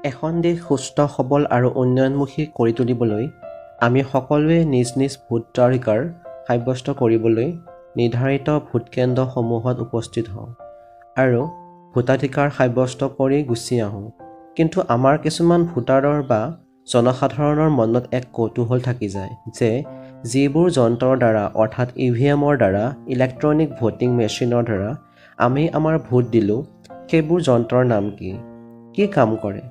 এখন দেশ সুস্থ সবল আৰু উন্নয়নমুখী কৰি তুলিবলৈ আমি সকলোৱে নিজ নিজ ভোটাধিকাৰ সাব্যস্ত কৰিবলৈ নিৰ্ধাৰিত ভোটকেন্দ্ৰসমূহত উপস্থিত হওঁ আৰু ভোটাধিকাৰ সাব্যস্ত কৰি গুচি আহোঁ। কিন্তু আমাৰ কিছুমান ভোটাৰৰ বা জনসাধাৰণৰ মনত এক কৌতূহল থাকি যায় যে যিবোৰ যন্ত্ৰৰ দ্বাৰা অৰ্থাৎ EVMৰ দ্বাৰা ইলেক্ট্ৰনিক ভোটিং মেচিনৰ দ্বাৰা আমি আমাৰ ভোট দিলোঁ, সেইবোৰ যন্ত্ৰৰ নাম কি কাম কৰে।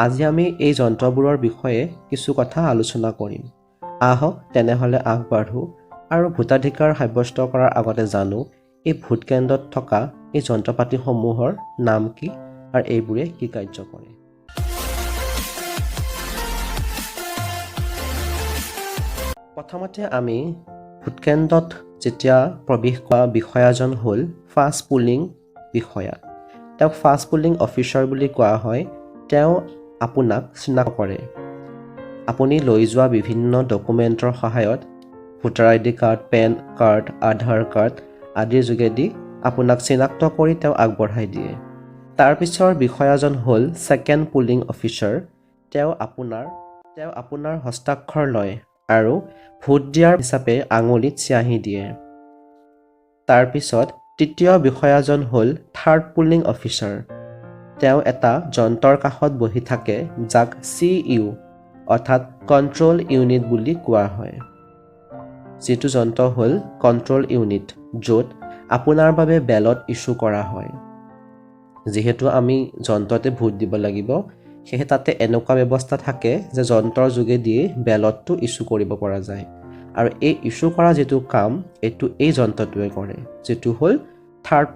আজি আমি এই যন্ত্ৰবোৰৰ বিষয়ে কিছু কথা আলোচনা কৰিম। আহক তেনেহ'লে আগবাঢ়োঁ আৰু ভোটাধিকাৰ সাব্যস্ত কৰাৰ আগতে জানো এই ভোটকেন্দ্ৰত থকা এই যন্ত্ৰপাতিসমূহৰ নাম কি আৰু এইবোৰে কি কাৰ্য কৰে। প্ৰথমতে আমি ভোটকেন্দ্ৰত যেতিয়া প্ৰৱেশ কৰা বিষয়াজন হ'ল ফাষ্ট পুলিং বিষয়া। তেওঁক ফাষ্ট পুলিং অফিচাৰ বুলি কোৱা হয়। তেওঁ আপোনাক চিনাক্ত কৰে। আপুনি লৈ যোৱা বিভিন্ন ডকুমেণ্টৰ সহায়ত voter ID card, PAN card, Aadhaar card আদিৰ যোগেদি আপোনাক চিনাক্ত কৰি তেওঁ আগবঢ়াই দিয়ে। তাৰপিছৰ বিষয়াজন হ'ল ছেকেণ্ড পুলিং অফিচাৰ। তেওঁ আপোনাৰ হস্তাক্ষৰ লয় আৰু ভোট দিয়াৰ হিচাপে আঙুলিত চিয়াহী দিয়ে। তাৰপিছত তৃতীয় বিষয়াজন হ'ল থাৰ্ড পুলিং অফিচাৰ। তেওঁ এটা যন্ত্ৰৰ কাষত বহি থাকে যাক CU অৰ্থাৎ কণ্ট্ৰল ইউনিট বুলি কোৱা হয়। যিটো যন্ত্ৰ হ'ল কণ্ট্ৰল ইউনিট, য'ত আপোনাৰ বাবে বেলট ইছ্যু কৰা হয়। যিহেতু আমি যন্ত্ৰতে ভোট দিব লাগিব, সেয়ে তাতে এনেকুৱা ব্যৱস্থা থাকে যে যন্ত্ৰৰ যোগেদিয়ে বেলটটো ইছ্যু কৰিব পৰা যায়। আৰু এই ইছ্যু কৰা যিটো কাম এইটো এই যন্ত্ৰটোৱে কৰে, যিটো হ'ল থাৰ্ড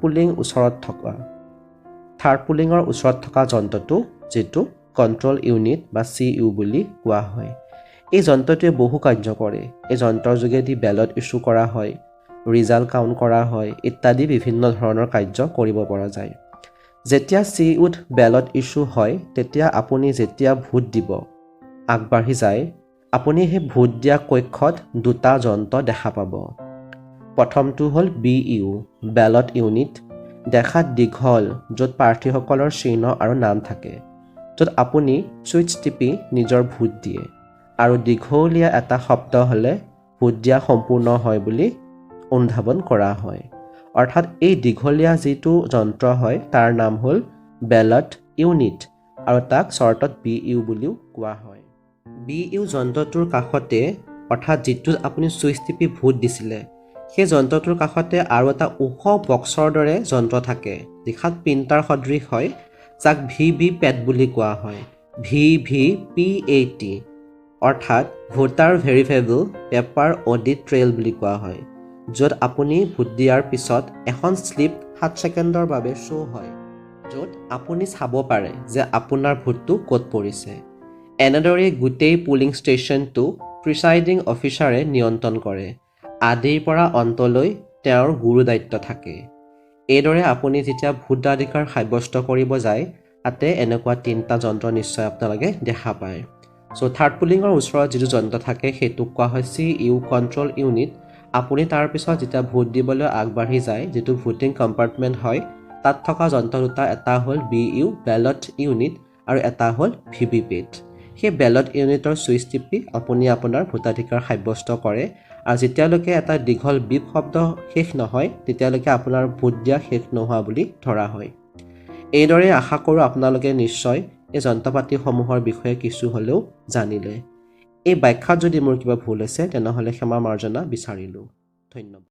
পুলিঙৰ ওচৰত থকা যন্ত্ৰটো, যিটো কণ্ট্ৰল ইউনিট বা CU বুলি কোৱা হয়। এই যন্ত্ৰটোৱে বহু কাৰ্য কৰে। এই যন্ত্ৰৰ যোগেদি বেলট ইছ্যু কৰা হয়, ৰিজাল্ট কাউণ্ট কৰা হয় ইত্যাদি বিভিন্ন ধৰণৰ কাৰ্য কৰিব পৰা যায়। যেতিয়া CUত বেলট ইছ্যু হয়, তেতিয়া আপুনি যেতিয়া ভোট দিব আগবাঢ়ি যায়, আপুনি সেই ভোট দিয়া কক্ষত দুটা যন্ত্ৰ দেখা পাব। প্ৰথমটো হ'ল BU বেলট ইউনিট, দেখাত দীঘল, য'ত প্ৰাৰ্থীসকলৰ চিহ্ন আৰু নাম থাকে, য'ত আপুনি ছুইচ টিপি নিজৰ ভোট দিয়ে আৰু দীঘলীয়া এটা শব্দ হ'লে ভোট দিয়া সম্পূৰ্ণ হয় বুলি অনুধাৱন কৰা হয়। অৰ্থাৎ এই দীঘলীয়া যিটো যন্ত্ৰ হয় তাৰ নাম হ'ল বেলট ইউনিট আৰু তাক চৰ্টত BU বুলিও কোৱা হয়। BU যন্ত্ৰটোৰ কাষতে, অৰ্থাৎ যিটোত আপুনি ছুইচ টিপি ভোট দিছিলে, সেই যন্ত্ৰটোৰ কাষতে আৰু এটা ওখ বক্সৰ দৰে যন্ত্ৰ থাকে, দেখাত প্ৰিণ্টাৰ সদৃশ হয়, যাক VVPAT বুলি কোৱা হয়। VVPAT অৰ্থাৎ voter verifiable paper audit trail বুলি কোৱা হয়, য'ত আপুনি ভোট দিয়াৰ পিছত এখন শ্লিপ 7 ছেকেণ্ডৰ বাবে শ্ব' হয়, য'ত আপুনি চাব পাৰে যে আপোনাৰ ভোটটো ক'ত পৰিছে। এনেদৰে গোটেই পুলিং ষ্টেচনটো প্ৰিচাইডিং অফিচাৰে নিয়ন্ত্ৰণ কৰে। আদিৰ পৰা অন্তলৈ তেওঁৰ গুৰু দায়িত্ব থাকে। এইদৰে আপুনি যেতিয়া ভোটাধিকাৰ সাব্যস্ত কৰিব যায়, তাতে এনেকুৱা 3টা যন্ত্ৰ নিশ্চয় আপোনালোকে দেখা পায়। থাৰ্ড পুলিঙৰ ওচৰত যিটো যন্ত্ৰ থাকে সেইটোক কোৱা হয় CU কণ্ট্ৰল ইউনিট। আপুনি তাৰপিছত যেতিয়া ভোট দিবলৈ আগবাঢ়ি যায়, যিটো ভোটিং কম্পাৰ্টমেণ্ট হয়, তাত থকা যন্ত্ৰ দুটা, এটা হ'ল BU বেলট ইউনিট আৰু এটা হ'ল VVPAT। সেই বেলট ইউনিটৰ ছুইচ টিপি আপুনি আপোনাৰ ভোটাধিকাৰ সাব্যস্ত কৰে আৰু যেতিয়ালৈকে এটা দীঘল বিপ শব্দ শেষ নহয়, তেতিয়ালৈকে আপোনাৰ ভোট দিয়া শেষ নোহোৱা বুলি ধৰা হয়। এইদৰে আশা কৰোঁ আপোনালোকে নিশ্চয় এই যন্ত্ৰপাতিসমূহৰ বিষয়ে কিছু হ'লেও জানিলে। এই ব্যাখ্যাত যদি মোৰ কিবা ভুল হৈছে তেনেহ'লে ক্ষমা মাৰ্জনা বিচাৰিলোঁ। ধন্যবাদ।